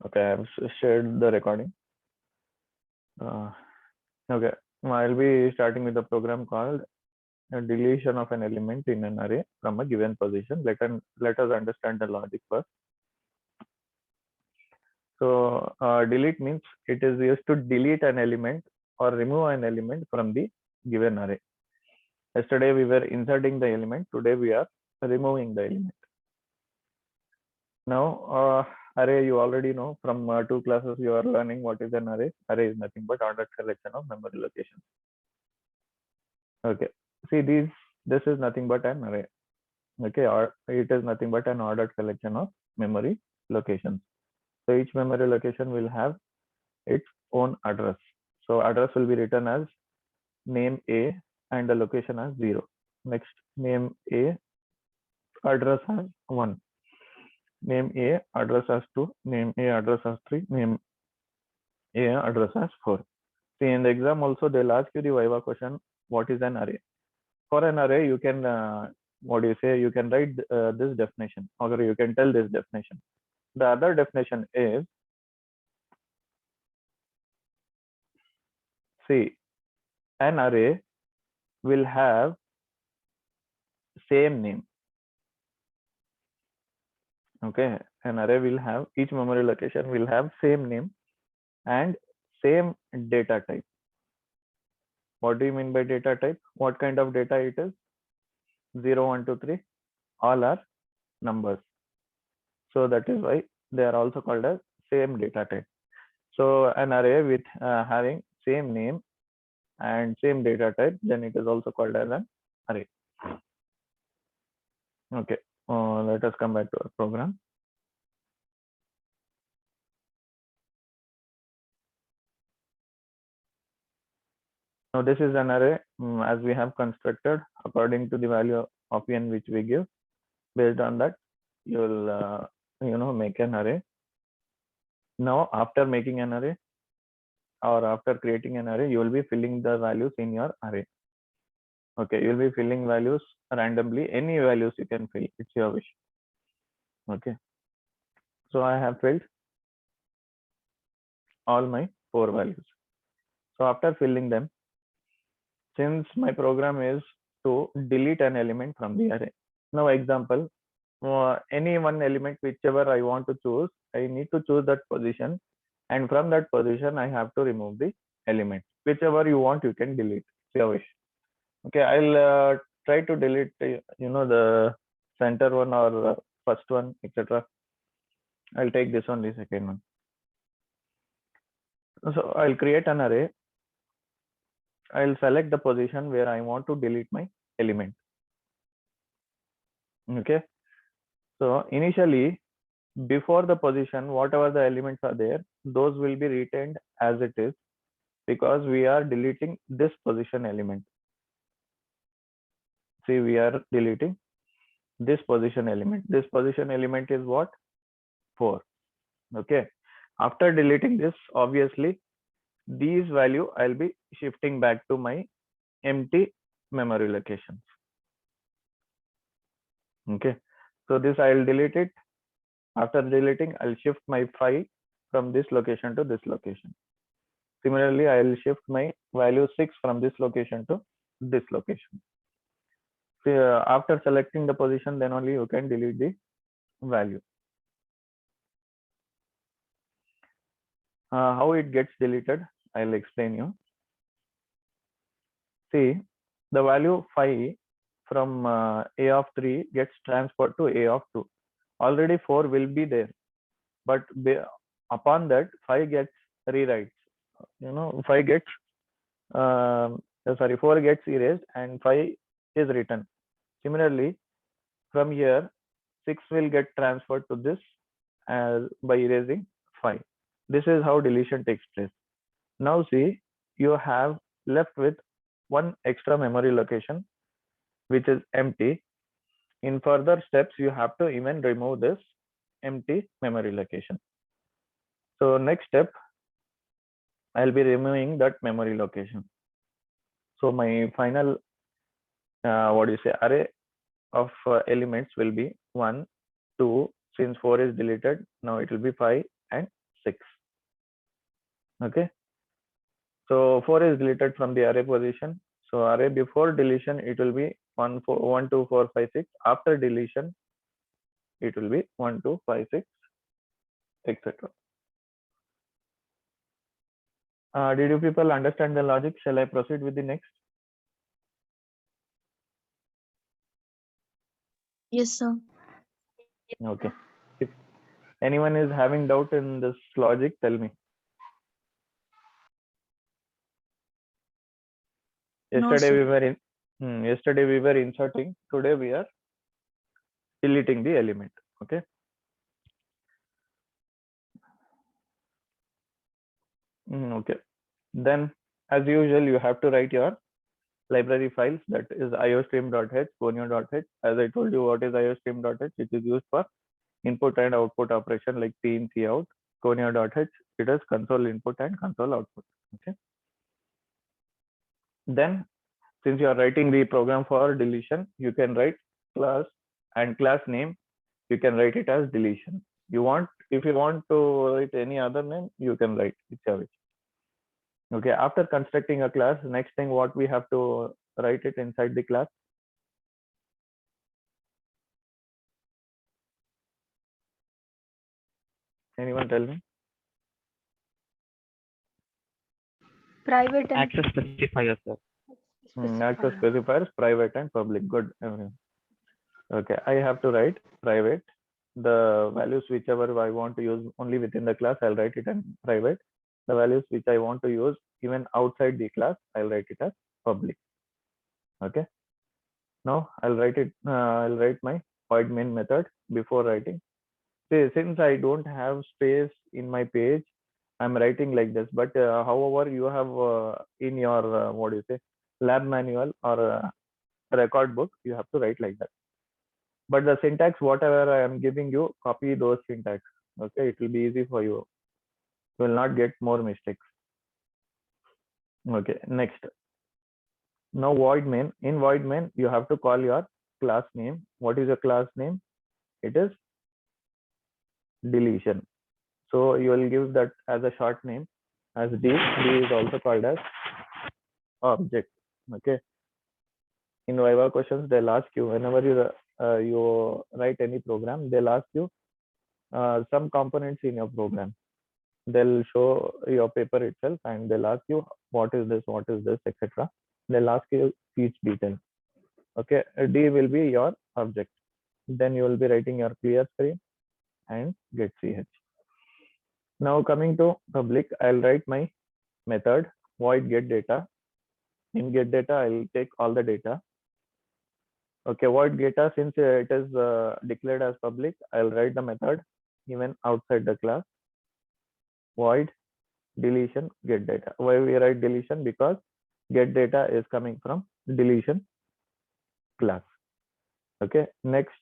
Okay, I've shared the recording. Uh, okay, I'll be starting with a program called deletion of an element in an array from a given position. Let us understand the logic first. So delete means it is used to delete an element or remove an element from the given array. Yesterday we were inserting the element. Today we are removing the element. Now array, you already know from 2 classes you are learning what is an array. Array is nothing but ordered collection of memory locations. Okay, see this is nothing but an array. Okay, or it is nothing but an ordered collection of memory locations. So each memory location will have its own address. So address will be written as name A and the location as 0. Next, name A, address as 1. Name A, address as 2. Name A, address as 3. Name A, address as 4. See, in the exam also they'll ask you the Viva question, what is an array? For an array, you can, you can write this definition, or you can tell this definition. The other definition is, see, an array will have same name. Okay, an array will have, each memory location will have same name and same data type. What do you mean by data type? What kind of data it is? 0, 1, 2, 3, all are numbers. So that is why they are also called as same data type. So an array with having same name and same data type, then it is also called as an array. Okay, let us come back to our program. Now this is an array as we have constructed according to the value of n which we give. Based on that, you will make an array. Now after making an array or after creating an array, you will be filling the values in your array. Okay, you will be filling values randomly. Any values you can fill, it's your wish. Okay, so I have filled all my 4 values. So after filling them, since my program is to delete an element from the array. Now example, any one element whichever I want to choose, I need to choose that position, and from that position I have to remove the element. Whichever you want, you can delete. It's your wish. Okay, I'll try to delete the center one or first one, etc. I'll take this one, the second one. So I'll create an array. I'll select the position where I want to delete my element. Okay, so initially before the position, whatever the elements are there, those will be retained as it is, because we are deleting this position element. See, we are deleting this position element. This position element is what? 4. Okay, after deleting this, obviously these value I'll be shifting back to my empty memory locations. Okay, so this I'll delete it. After deleting, I'll shift my 5 from this location to this location. Similarly, I'll shift my value 6 from this location to this location. So, after selecting the position, then only you can delete the value. How it gets deleted, I'll explain you. See, the value 5 from a of 3 gets transferred to a of 2. Already 4 will be there, but upon that 5 gets rewrites. 5 gets 4 gets erased and 5 is written. Similarly, from here 6 will get transferred to this by erasing 5. This is how deletion takes place. Now see, you have left with one extra memory location which is empty. In further steps, you have to even remove this empty memory location. So next step, I'll be removing that memory location. So my final array of elements will be 1, 2, since 4 is deleted, now it will be 5 and 6. Okay, so 4 is deleted from the array position. So array before deletion it will be 1 4 1 2 4 5 6. After deletion it will be 1 2 5 6, etc. Did you people understand the logic? Shall I proceed with the next? Yes, sir. Okay. If anyone is having doubt in this logic, tell me. No, Yesterday sir. we were yesterday we were inserting. Today we are deleting the element. Okay. Okay. Then, as usual, you have to write your library files. That is iostream.h, conio.h. As I told you, what is iostream.h? It is used for input and output operation like p in, p out. Conio.h, it is console input and console output. Okay. Then, since you are writing the program for deletion, you can write class and class name. You can write it as deletion. If you want to write any other name, you can write whichever. Okay, after constructing a class, next thing what we have to write it inside the class. Anyone tell me? Private and Access specifier, sir. Access specifier. specifiers, private and public. Good. Okay, I have to write private. The values whichever I want to use only within the class, I'll write it in private. The values which I want to use even outside the class, I'll write it as public. Okay. Now I'll write it. I'll write my void main method before writing. See, since I don't have space in my page, I'm writing like this. But however, you have in your what do you say, lab manual or record book, you have to write like that. But the syntax, whatever I am giving you, copy those syntax. Okay, it will be easy for you. You will not get more mistakes. Okay, next. Now void main. In void main, you have to call your class name. What is your class name? It is deletion. So you will give that as a short name as D. D is also called as object. Okay. In Viva questions, they'll ask you whenever you write any program, they'll ask you some components in your program. They'll show your paper itself and they'll ask you what is this, etc. They'll ask you each detail. Okay, D will be your object. Then you will be writing your clear screen and get ch. Now coming to public, I'll write my method void get data. In get data, I'll take all the data. Okay, void data, since it is declared as public, I'll write the method even outside the class. Void deletion get data. Why we write deletion? Because get data is coming from deletion class. Okay, next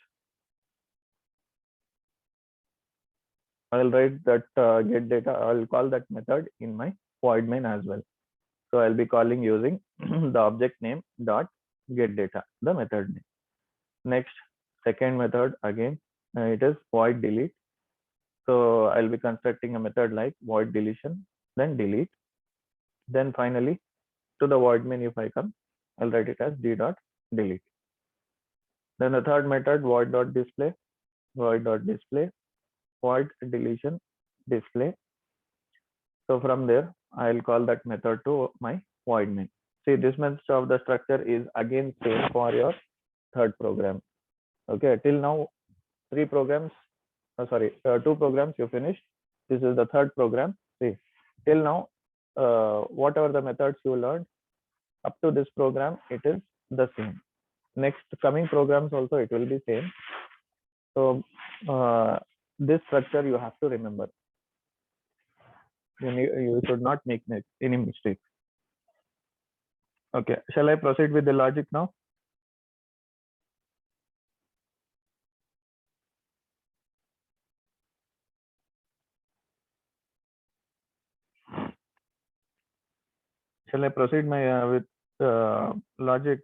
I'll write that get data. I'll call that method in my void main as well. So I'll be calling using the object name dot get data, the method name. Next, second method again, it is void delete. So I'll be constructing a method like void deletion, then delete. Then finally, to the void main, if I come, I'll write it as d dot delete. Then the third method, void dot display, void deletion display. So from there, I'll call that method to my void main. See, this much of the structure is again same for your third program. Okay, till now, two programs you finished. This is the third program. See, till now, whatever the methods you learned up to this program, it is the same. Next coming programs also it will be same. So this structure you have to remember. You should not make any mistakes. Okay, shall I proceed with the logic now? Shall I proceed with logic,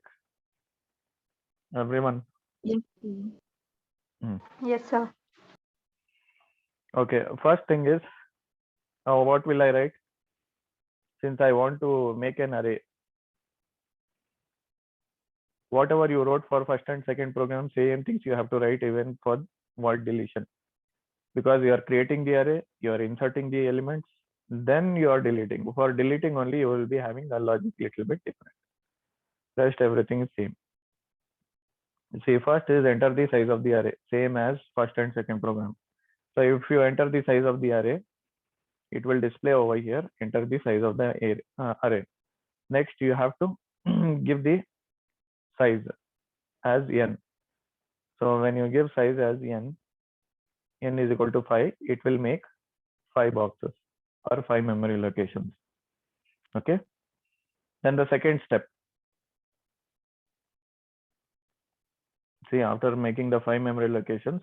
everyone? Yes. Yes, sir. Okay, first thing is Now what will I write? Since I want to make an array, whatever you wrote for first and second program, same things you have to write even for void deletion. Because you are creating the array, you are inserting the elements, then you are deleting. For deleting only, you will be having the logic little bit different. Rest everything is same. See, first is enter the size of the array, same as first and second program. So if you enter the size of the array, it will display over here, enter the size of the array. Next, you have to give the size as n. So when you give size as n is equal to 5, it will make 5 boxes or 5 memory locations. Okay. Then the second step. See, after making the 5 memory locations,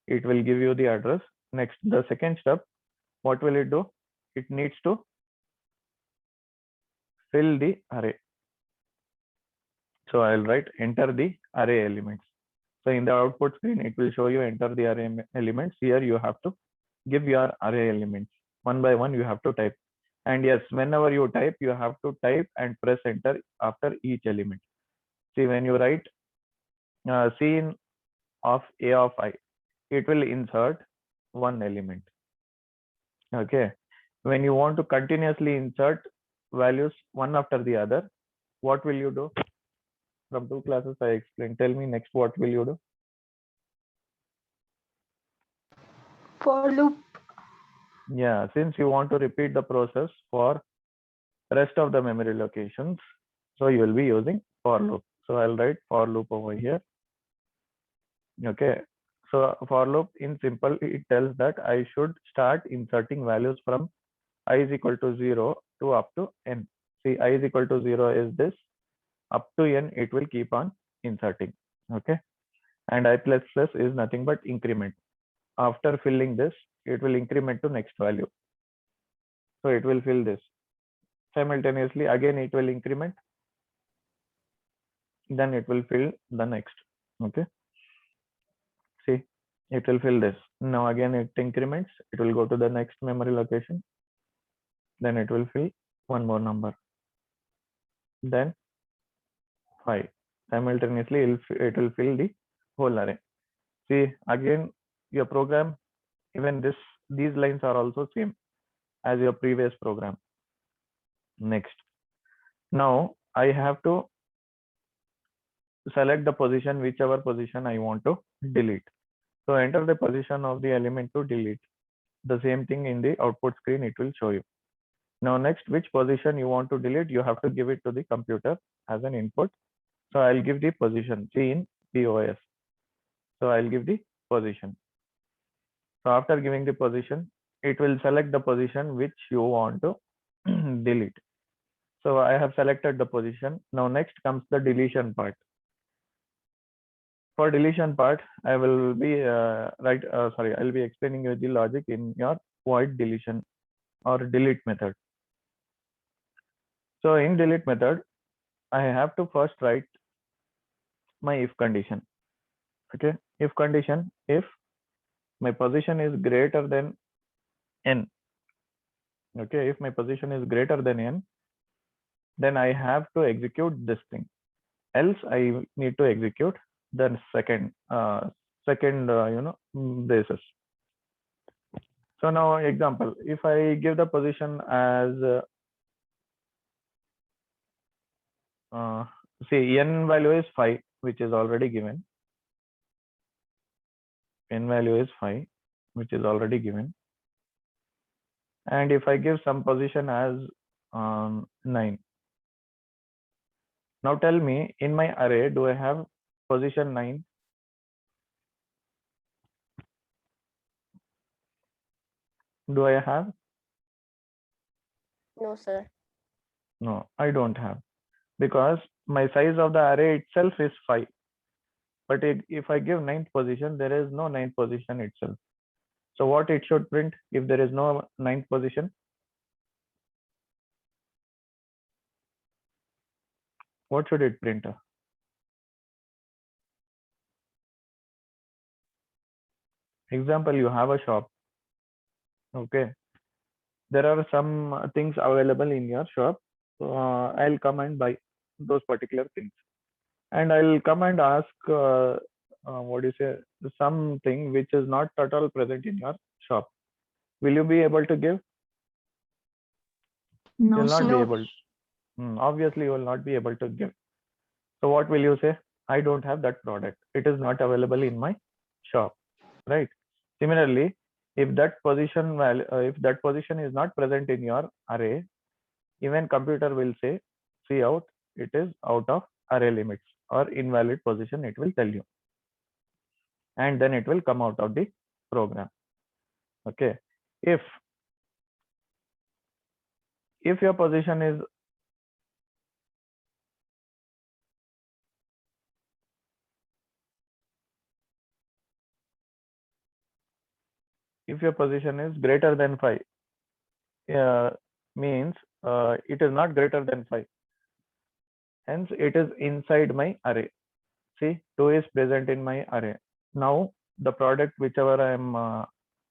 it will give you the address. Next, the second step, what will it do? It needs to fill the array. So I'll write enter the array elements. So in the output screen, it will show you enter the array elements. Here you have to give your array elements. One by one, you have to type. And yes, whenever you type, you have to type and press enter after each element. See, when you write scene of a of I, it will insert one element. Okay. When you want to continuously insert values one after the other, what will you do? From 2 classes I explained. Tell me next, what will you do? For loop. Yeah, since you want to repeat the process for rest of the memory locations, so you will be using for loop. So I'll write for loop over here. Okay. So for loop in simple, it tells that I should start inserting values from I is equal to 0 to up to n. See, I is equal to 0 is this, up to n it will keep on inserting. Okay. And I plus plus is nothing but increment. After filling this, it will increment to next value. So it will fill this. Simultaneously, again it will increment. Then it will fill the next. Okay. See, it will fill this. Now again it increments. It will go to the next memory location. Then it will fill one more number. Then 5. Simultaneously, it will fill the whole array. See, again, your program, even these lines are also same as your previous program. Next. Now I have to select the position, whichever position I want to delete. So enter the position of the element to delete. The same thing in the output screen, it will show you. Now next, which position you want to delete, you have to give it to the computer as an input. So I'll give the position, see in POS. So I'll give the position. So after giving the position, it will select the position which you want to delete. So I have selected the position. Now next comes the deletion part. For deletion part, I will be I'll be explaining you the logic in your void deletion or delete method. So in delete method, I have to first write my if condition. Okay, if condition, if my position is greater than n. Okay, if my position is greater than n, then I have to execute this thing. Else I need to execute the second basis. So now example, if I give the position as see n value is 5, which is already given. N value is 5, which is already given. And if I give some position as 9. Now tell me, in my array, do I have position 9? Do I have? No, sir. No, I don't have, because my size of the array itself is 5. But if I give 9th position, there is no 9th position itself. So what it should print if there is no 9th position? What should it print? Example, you have a shop. Okay. there are some things available in your shop. I'll come and buy those particular things, and I'll come and ask what do you say, something which is not at all present in your shop. Will you be able to give? No, You'll not sir. be No. able. Obviously, you will not be able to give. So what will you say? I don't have that product. It is not available in my shop, right? Similarly, if that position value, if that position is not present in your array, even computer will say, see out, it is out of array limits or invalid position. It will tell you, and then it will come out of the program. Okay. If your position is greater than 5, means it is not greater than 5, hence it is inside my array. See, 2 is present in my array. Now the product whichever I am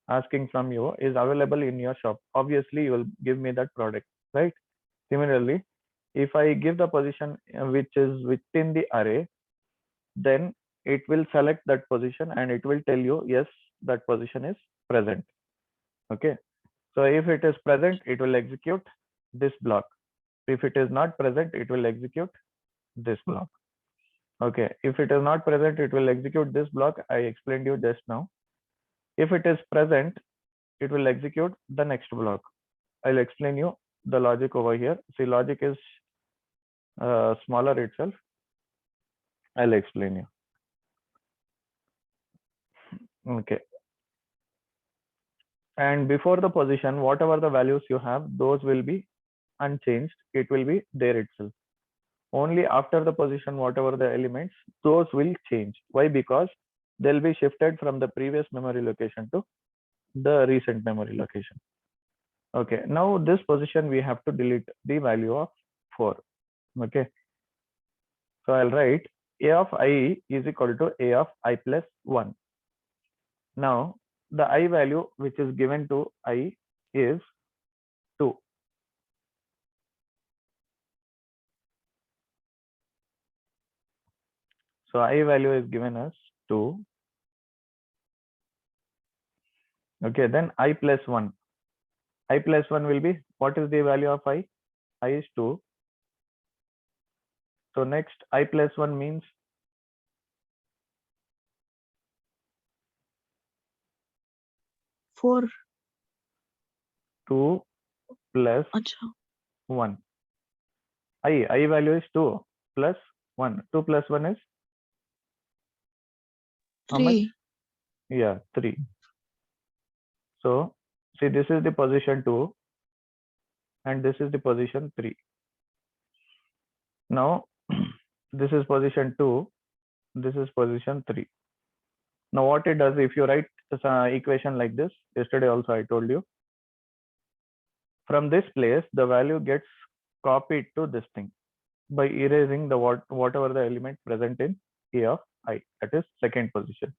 asking from you is available in your shop. Obviously you will give me that product, right? Similarly, if I give the position which is within the array, then it will select that position and it will tell you, yes, that position is present. Okay. So if it is present, it will execute this block. If it is not present, it will execute this block. Okay. If it is not present, it will execute this block I explained you just now. If it is present, it will execute the next block. I'll explain you the logic over here. See, logic is smaller itself. I'll explain you. Okay. And before the position, whatever the values you have, those will be unchanged. It will be there itself. Only after the position, whatever the elements, those will change. Why? Because they'll be shifted from the previous memory location to the recent memory location. Okay. Now this position, we have to delete the value of 4. Okay. So I'll write a of I is equal to a of I plus 1. Now the I value which is given to I is 2. So I value is given as 2. Okay, then I plus 1. I plus 1 will be, what is the value of I? I is 2. So next I plus 1 means 4. 2 plus Acha. 1. I value is 2 plus 1. 2 plus 1 is how much? 3. Yeah, 3. So see, this is the position 2 and this is the position 3. Now this is position 2, this is position 3. Now what it does, if you write this equation like this, yesterday also I told you, from this place the value gets copied to this thing by erasing the whatever the element present in A of I, that is second position.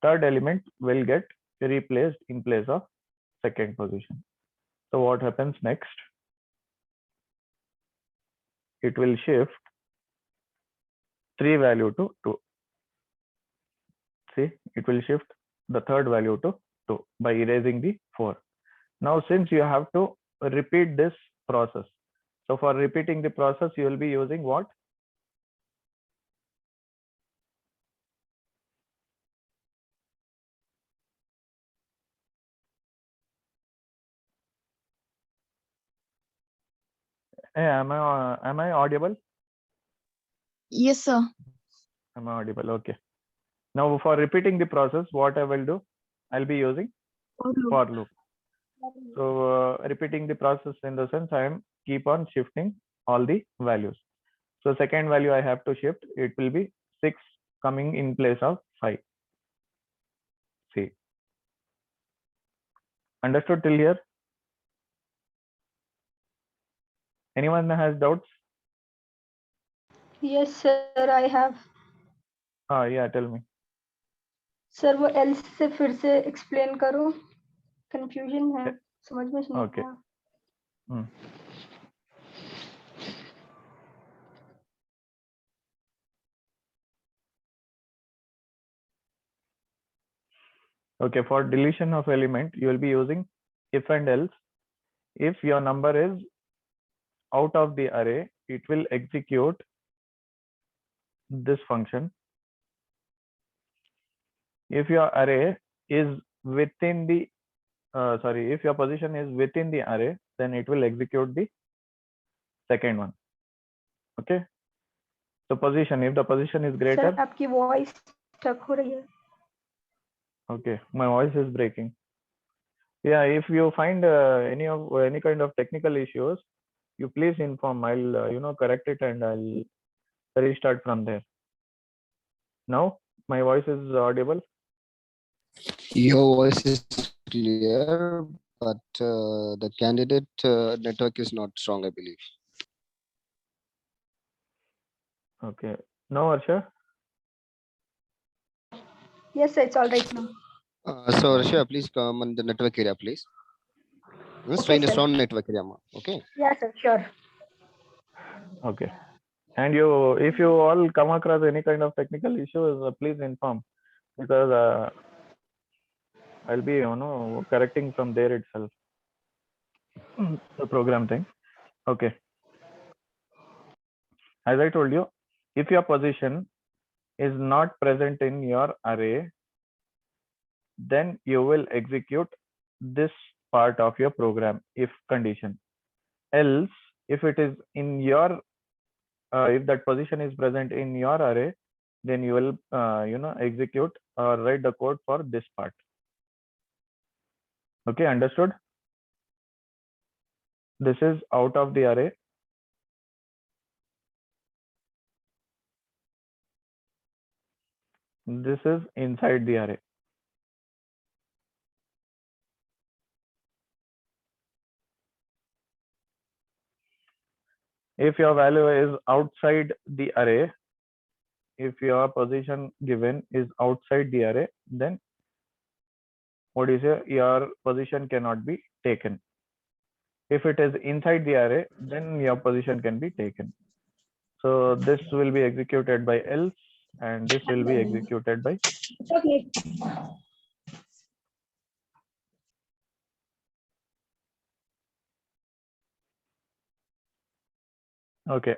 Third element will get replaced in place of second position. So what happens next? It will shift 3 value to 2. See, it will shift the third value to 2 by erasing the 4. Now since you have to repeat this process, so for repeating the process you will be using what? Hey, am I audible? Yes, sir. Am I audible? Okay. Now for repeating the process, what I will do, I'll be using for loop. So repeating the process in the sense I am keep on shifting all the values. So second value I have to shift, it will be 6 coming in place of 5. See, understood till here? Anyone has doubts? Yes sir, I have. Yeah, tell me. Sir वो else से फिर से explain करो, confusion है, समझ में नहीं Okay. आया. Hmm. Okay, for deletion of element, you will be using if and else. If your number is out of the array, it will execute this function. If your array is within the if your position is within the array, then it will execute the second one. Okay, so position, if the position is sir greater, आपकी voice stuck हो रही है. okay, my voice is breaking. Yeah, if you find any kind of technical issues, you please inform. I'll correct it and I'll restart from there. Now my voice is audible. Your voice is clear, but the candidate network is not strong, I believe. Okay, now Arsha. Yes, sir, it's all right now. So, Arsha, please come on the network area, please. Stay in a sir. strong network area, okay? Yeah, sir, sure. Okay, and if you all come across any kind of technical issues, please inform, because I'll be correcting from there itself the program thing. Okay, as I told you, if your position is not present in your array, then you will execute this part of your program if condition. Else, if it is in your if that position is present in your array, then you will execute or write the code for this part. Okay, understood? This is out of the array. This is inside the array. If your value is outside the array, if your position given is outside the array, then what do you say? Your position cannot be taken. If it is inside the array, then your position can be taken. So this will be executed by else, and this will be executed by. Okay. Okay,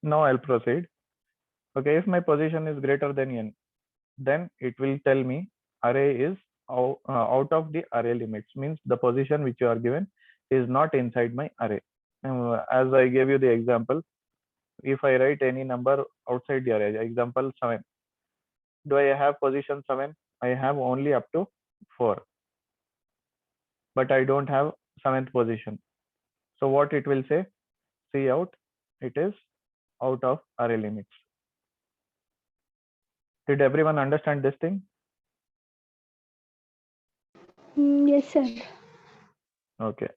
now I'll proceed. Okay, if my position is greater than n, then it will tell me array is out of the array limits, means the position which you are given is not inside my array. As I gave you the example, if I write any number outside the array, example 7, do I have position 7? I have only up to 4, but I don't have 7th position. So what it will say? See out, it is out of array limits. Did everyone understand this thing? Yes, sir. Okay.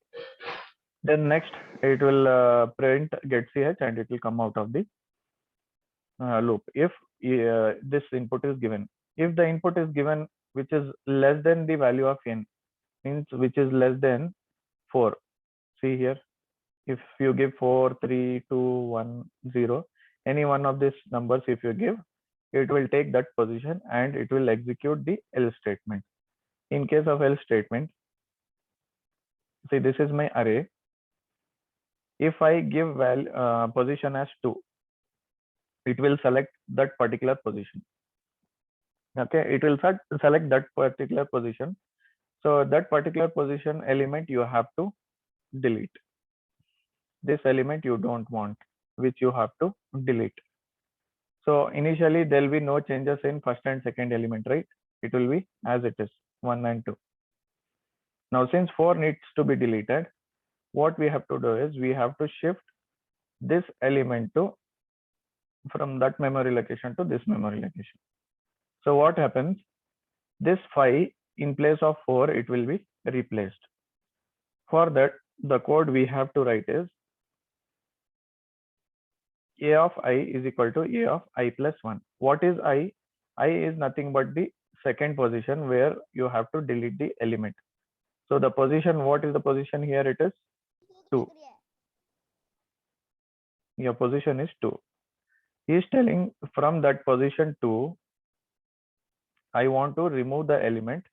Then next it will print get ch and it will come out of the loop if this input is given. If the input is given which is less than the value of n, means which is less than 4. See here, if you give 4, 3, 2, 1, 0, any one of these numbers if you give, it will take that position and it will execute the else statement. In case of else statement, see this is my array. If I give position as 2, it will select that particular position. Okay, it will select that particular position. So that particular position element you have to delete. This element you don't want, which you have to delete. So initially there will be no changes in first and second element, right? It will be as it is, 1 and 2. Now since 4 needs to be deleted, what we have to do is we have to shift this element to from that memory location to this memory location. So what happens? This 5 in place of 4, it will be replaced. For that, the code we have to write is a of I is equal to a of I plus 1. What is I? I is nothing but the second position where you have to delete the element. So the position, what is the position here? It is 2. Your position is 2. He is telling from that position 2, I want to remove the element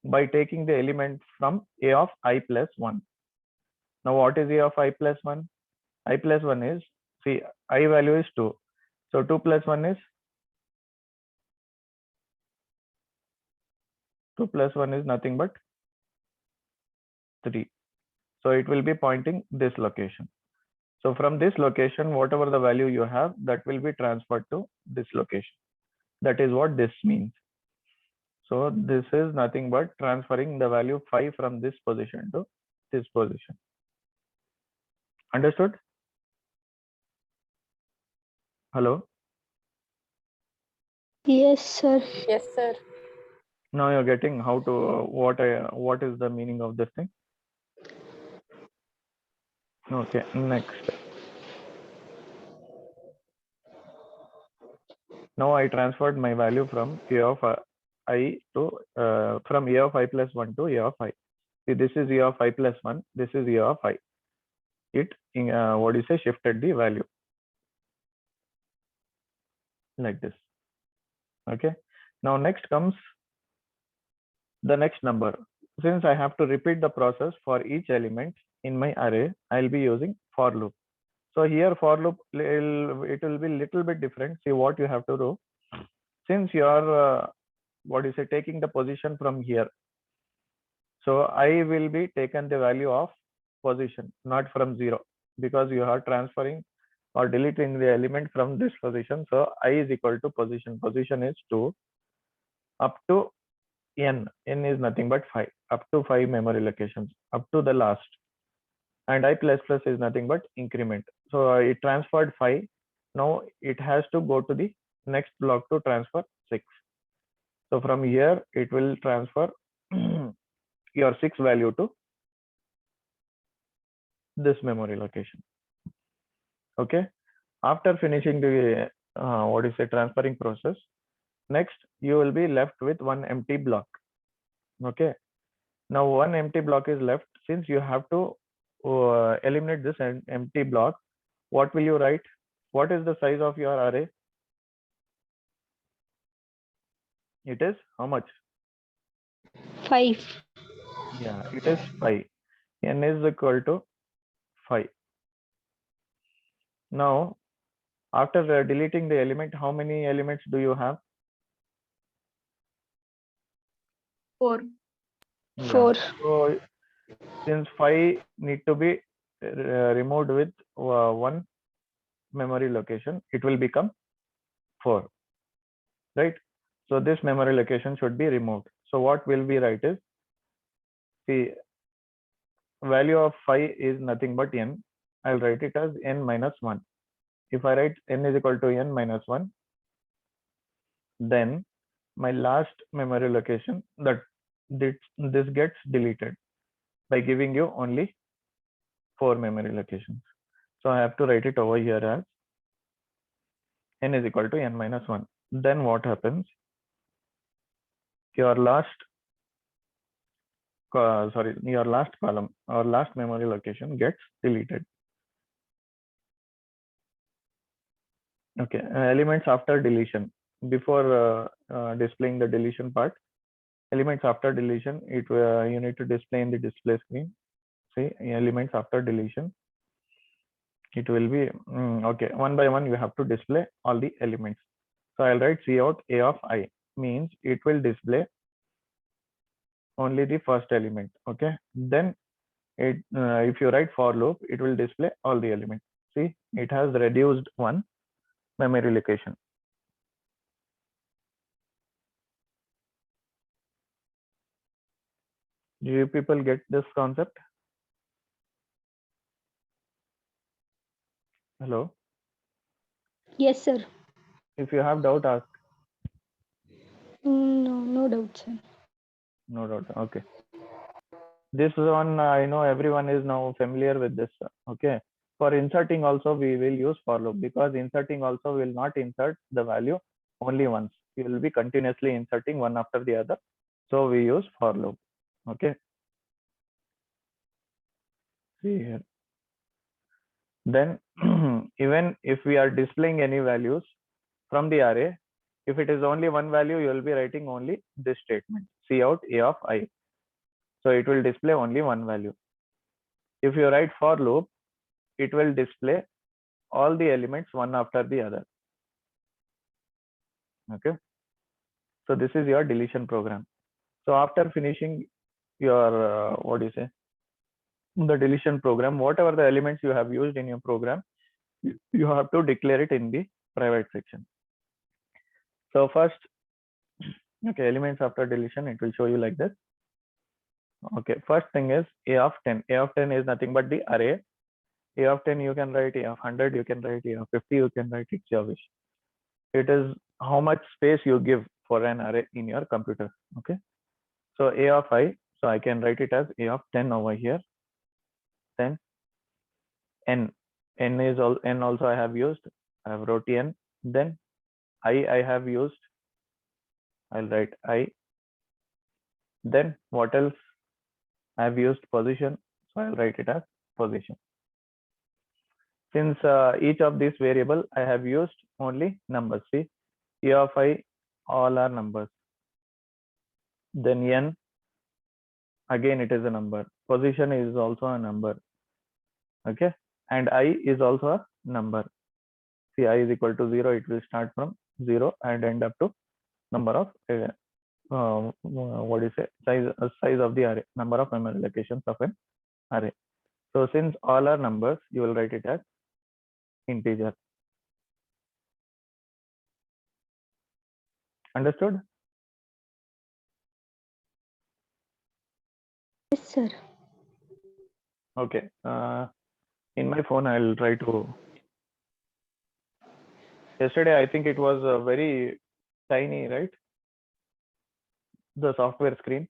by taking the element from a of I plus 1. Now what is a of I plus 1? I plus 1 is, see, I value is 2. So 2 plus 1 is 2 plus 1 is nothing but 3. So it will be pointing this location. So from this location, whatever the value you have, that will be transferred to this location. That is what this means. So this is nothing but transferring the value 5 from this position to this position. Understood? Hello? Yes, sir. Yes, sir. Now you're getting how to, what is the meaning of this thing? Okay, next. Now I transferred my value from a of I to, from a of I plus 1 to a of I. See, this is a of I plus 1, this is a of I. It, what do you say, shifted the value. Like this. Okay. Now next comes the next number. Since I have to repeat the process for each element in my array, I'll be using for loop. So here for loop, it will be little bit different. See what you have to do. Since you are, what do you say, taking the position from here. So I will be taken the value of position, not from 0, because you are transferring or deleting the element from this position. So I is equal to position. Position is 2 up to n. N is nothing but 5, up to 5 memory locations, up to the last. And I plus plus is nothing but increment. So it transferred 5. Now it has to go to the next block to transfer 6. So from here, it will transfer your 6 value to this memory location. Okay. After finishing the, what is it, transferring process, next you will be left with one empty block. Okay. Now one empty block is left. Since you have to eliminate this empty block, what will you write? What is the size of your array? It is how much? 5. Yeah, it is 5. N is equal to 5. Now, after deleting the element, how many elements do you have? 4. Yeah. 4. So since 5 need to be removed with one memory location, it will become 4, right? So this memory location should be removed. So what will we write is, the value of 5 is nothing but n. I'll write it as n minus 1. If I write n is equal to n minus 1, then my last memory location, that this gets deleted by giving you only 4 memory locations. So I have to write it over here as n is equal to n minus 1. Then what happens? Your last your last column or last memory location gets deleted. Okay, elements after deletion. Before displaying the deletion part, elements after deletion, you need to display in the display screen. See, elements after deletion. It will be okay. One by one, you have to display all the elements. So I'll write cout a of I, means it will display only the first element. Okay, then it if you write for loop, it will display all the elements. See, it has reduced one memory location. Do you people get this concept? Hello. Yes, sir. If you have doubt, ask. No, no doubt, sir. No doubt. Okay. This one, I know everyone is now familiar with this. Okay. For inserting also, we will use for loop, because inserting also will not insert the value only once. You will be continuously inserting one after the other. So we use for loop. Okay. See here. Then even if we are displaying any values from the array, if it is only one value, you will be writing only this statement, cout a of I. So it will display only one value. If you write for loop, it will display all the elements one after the other. Okay, so this is your deletion program. So after finishing your what do you say, the deletion program, whatever the elements you have used in your program, you have to declare it in the private section. So first, okay, elements after deletion, it will show you like this. Okay, first thing is a of 10. A of 10 is nothing but the array. A of 10 you can write, A of 100 you can write, A of 50 you can write, it's your wish. It is how much space you give for an array in your computer. Okay, so A of I, so I can write it as A of 10 over here. Then n is all, n also I have used, I have wrote n. Then I have used, I'll write I. Then what else? I have used position, so I'll write it as position. Since each of these variable I have used only numbers. See, A of I, all are numbers. Then n, again it is a number. Position is also a number. Okay, and I is also a number. See, I is equal to 0, it will start from 0 and end up to number of what do you say, size of the array, number of memory locations of an array. So since all are numbers, you will write it as integer. Understood? Yes, sir. Okay, in my phone I'll try to. Yesterday I think it was very tiny, right? The software screen.